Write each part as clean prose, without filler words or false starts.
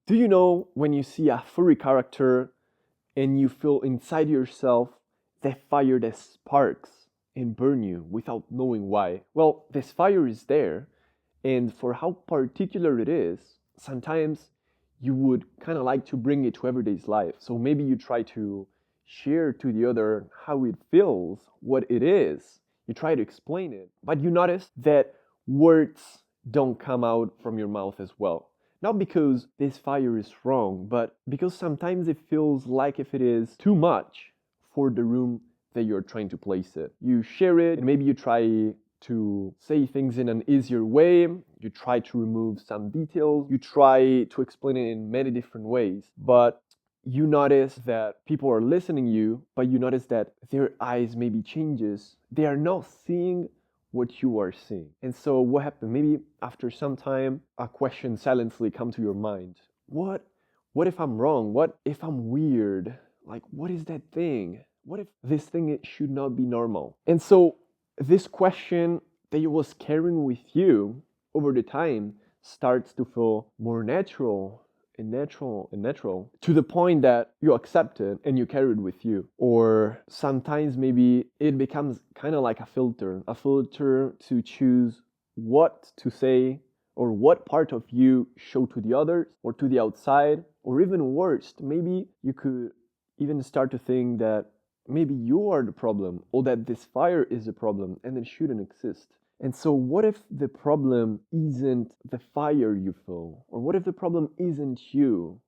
Do you know when you see a furry character and you feel inside yourself that fire that sparks and burn you without knowing why? Well, this fire is there, and for how particular it is, sometimes you would kind of like to bring it to everyday's life. So maybe you try to share to the other how it feels, what it is. You try to explain it, but you notice that words don't come out from your mouth as well. Not because this fire is wrong, but because sometimes it feels like if it is too much for the room that you're trying to place it. You share it, and maybe you try to say things in an easier way, you try to remove some details, you try to explain it in many different ways, but you notice that people are listening you, but you notice that their eyes maybe changes. They are not seeing what you are seeing. And so what happened? Maybe after some time, a question silently come to your mind. What if I'm wrong? What if I'm weird? Like, what is that thing? What if this thing it should not be normal? And so this question that you was carrying with you over the time starts to feel more natural and natural to the point that you accept it and you carry it with you. Or sometimes maybe it becomes kind of like a filter to choose what to say or what part of you show to the others or to the outside. Or even worse, maybe you could even start to think that maybe you are the problem or that this fire is the problem and it shouldn't exist. And so what if the problem isn't the fire you feel? Or what if the problem isn't you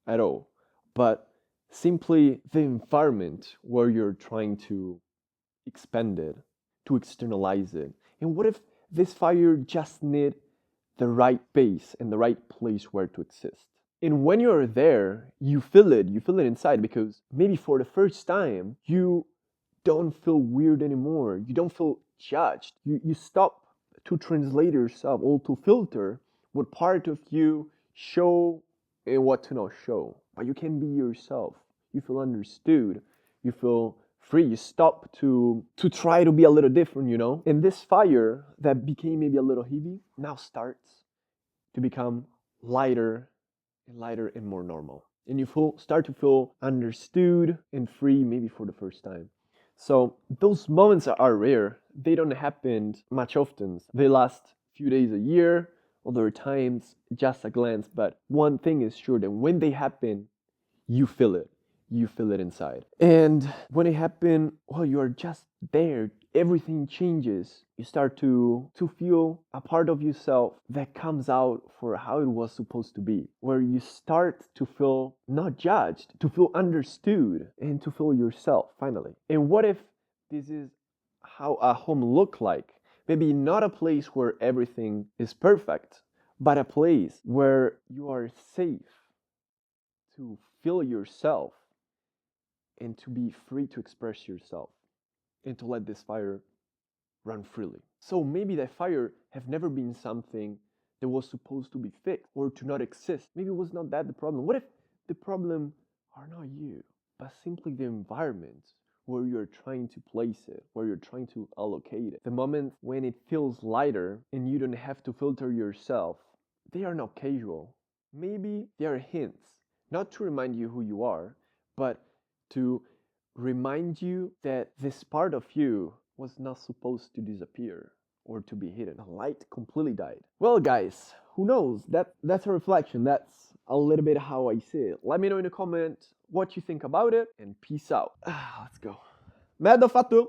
at all, but simply the environment where you're trying to expand it, to externalize it? And what if this fire just need the right base and the right place where to exist? And when you're there, you feel it inside, because maybe for the first time, you don't feel weird anymore. You don't feel judged. You stop to translate yourself or to filter what part of you show and what to not show. But you can be yourself. You feel understood. You feel free. You stop to try to be a little different, you know? And this fire that became maybe a little heavy now starts to become lighter and lighter and more normal. And you start to feel understood and free maybe for the first time. So those moments are rare. They don't happen much often. They last few days, a year, other times just a glance. But one thing is sure, that when they happen, you feel it. You feel it inside. And when it happens, well, you are just there. Everything changes. You start to feel a part of yourself that comes out for how it was supposed to be. Where you start to feel not judged, to feel understood, and to feel yourself, finally. And what if this is how a home look like? Maybe not a place where everything is perfect, but a place where you are safe to feel yourself and to be free to express yourself and to let this fire run freely. So maybe that fire have never been something that was supposed to be fixed or to not exist. Maybe it was not that the problem. What if the problem are not you, but simply the environment where you're trying to place it, where you're trying to allocate it? The moment when it feels lighter and you don't have to filter yourself, they are not casual. Maybe they are hints, not to remind you who you are, but to remind you that this part of you was not supposed to disappear or to be hidden. The light completely died. Well, guys, who knows? That's a reflection. That's a little bit how I see it. Let me know in the comment what you think about it, and peace out. Let's go. Merda, fato!